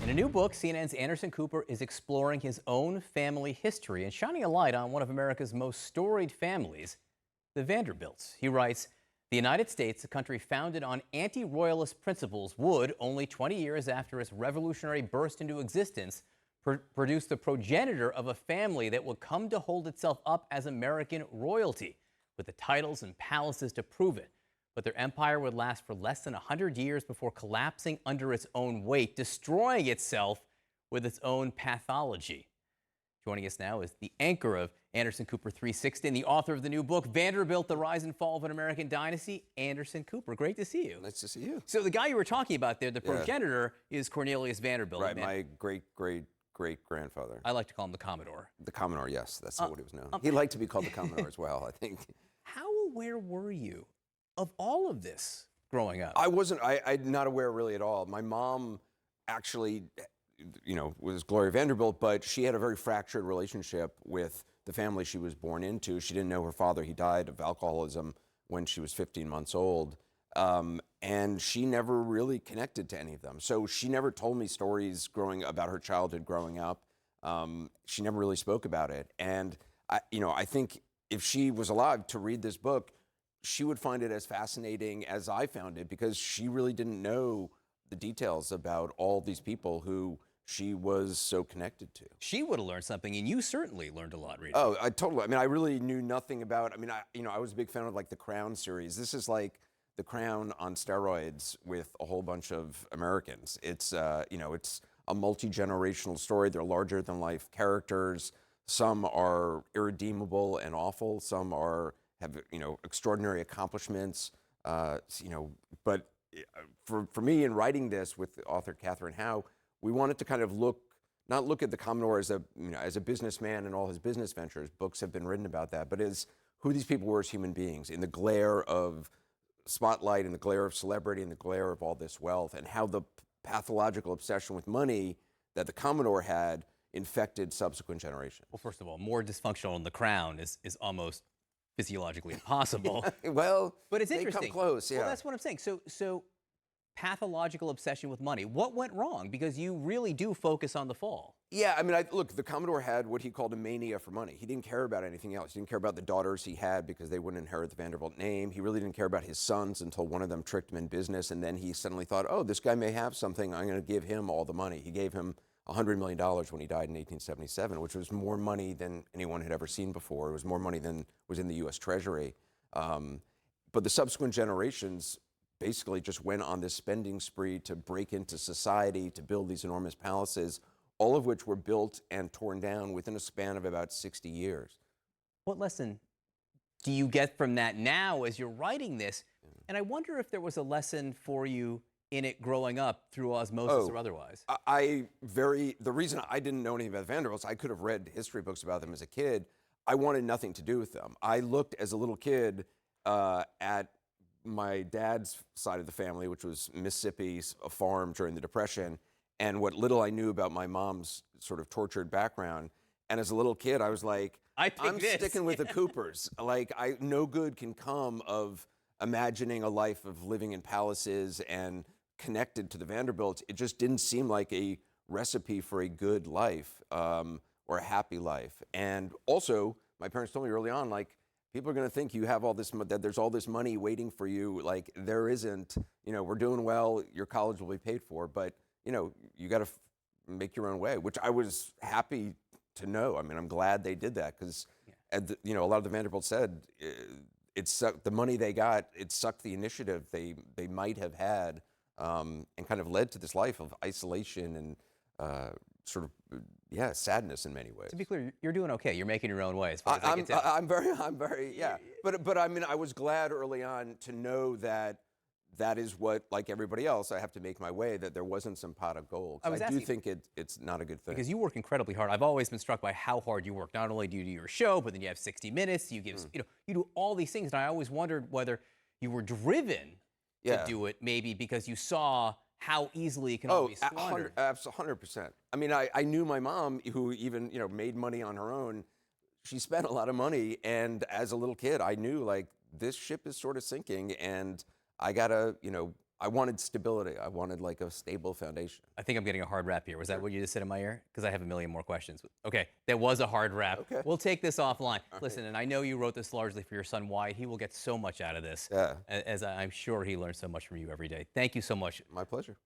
In a new book, CNN's Anderson Cooper is exploring his own family history and shining a light on one of America's most storied families, the Vanderbilts. He writes, the United States, a country founded on anti-royalist principles, would, only 20 years after its revolutionary burst into existence, produce the progenitor of a family that would come to hold itself up as American royalty, with the titles and palaces to prove it. But their empire would last for less than 100 years before collapsing under its own weight, destroying itself with its own pathology. Joining us now is the anchor of Anderson Cooper 360 and the author of the new book, Vanderbilt, The Rise and Fall of an American Dynasty, Anderson Cooper. Great to see you. Nice to see you. So the guy you were talking about there, the progenitor, is Cornelius Vanderbilt. Right, my great-great-great-grandfather. I like to call him the Commodore. The Commodore, yes, that's what he was known. He liked to be called the Commodore as well, I think. How aware were you of all of this growing up? I'm not aware really at all. My mom actually, was Gloria Vanderbilt, but she had a very fractured relationship with the family she was born into. She didn't know her father. He died of alcoholism when she was 15 months old. And she never really connected to any of them. So she never told me stories about her childhood growing up. She never really spoke about it. And I think if she was alive to read this book, she would find it as fascinating as I found it, because she really didn't know the details about all these people who she was so connected to. She would have learned something, and you certainly learned a lot reading. Oh, I really knew nothing about, I was a big fan of like the Crown series. This is like the Crown on steroids with a whole bunch of Americans. It's, it's a multi-generational story. They're larger than life characters. Some are irredeemable and awful. Some have extraordinary accomplishments, but for me in writing this with author Catherine Howe, we wanted to kind of not look at the Commodore as a businessman and all his business ventures. Books have been written about that, but as who these people were as human beings in the glare of spotlight, in the glare of celebrity, in the glare of all this wealth, and how the pathological obsession with money that the Commodore had infected subsequent generations. Well, first of all, more dysfunctional than the Crown is almost physiologically impossible. Well, but it's interesting. They come close, yeah. Well, that's what I'm saying. So pathological obsession with money. What went wrong? Because you really do focus on the fall. Yeah, look, the Commodore had what he called a mania for money. He didn't care about anything else. He didn't care about the daughters he had because they wouldn't inherit the Vanderbilt name. He really didn't care about his sons until one of them tricked him in business, and then he suddenly thought, oh, this guy may have something. I'm going to give him all the money. He gave him $100 million when he died in 1877, which was more money than anyone had ever seen before. It was more money than was in the U.S. Treasury. But the subsequent generations basically just went on this spending spree to break into society, to build these enormous palaces, all of which were built and torn down within a span of about 60 years. What lesson do you get from that now as you're writing this? And I wonder if there was a lesson for you in it growing up through osmosis or otherwise. The reason I didn't know anything about the Vanderbilts, I could have read history books about them as a kid. I wanted nothing to do with them. I looked as a little kid at my dad's side of the family, which was Mississippi, a farm during the Depression, and what little I knew about my mom's sort of tortured background. And as a little kid, I was like, I'm sticking with the Coopers. No good can come of imagining a life of living in palaces and connected to the Vanderbilts. It just didn't seem like a recipe for a good life or a happy life. And also, my parents told me early on, people are going to think you have all this, that there's all this money waiting for you. There isn't. We're doing well. Your college will be paid for, but you got to make your own way, which I was happy to know. I'm glad they did that because, a lot of the Vanderbilts said it sucked. The money they got, it sucked the initiative they might have had, and kind of led to this life of isolation and sadness in many ways. To be clear, you're doing okay. You're making your own way as far as I can tell. I'm very, yeah. But I was glad early on to know that is what, like everybody else, I have to make my way, that there wasn't some pot of gold. I do think it's not a good thing. Because you work incredibly hard. I've always been struck by how hard you work. Not only do you do your show, but then you have 60 Minutes, you give, you do all these things. And I always wondered whether you were driven to do it, maybe because you saw how easily it can all be squandered. 100%. I knew my mom, who even, made money on her own. She spent a lot of money, and as a little kid, I knew, this ship is sort of sinking, and I gotta, I wanted stability. I wanted like a stable foundation. I think I'm getting a hard rap here. Was that what you just said in my ear? Because I have a million more questions. Okay, that was a hard rap. Okay. We'll take this offline. Listen, and I know you wrote this largely for your son Wyatt. He will get so much out of this, Yeah, as I'm sure he learns so much from you every day. Thank you so much. my pleasure.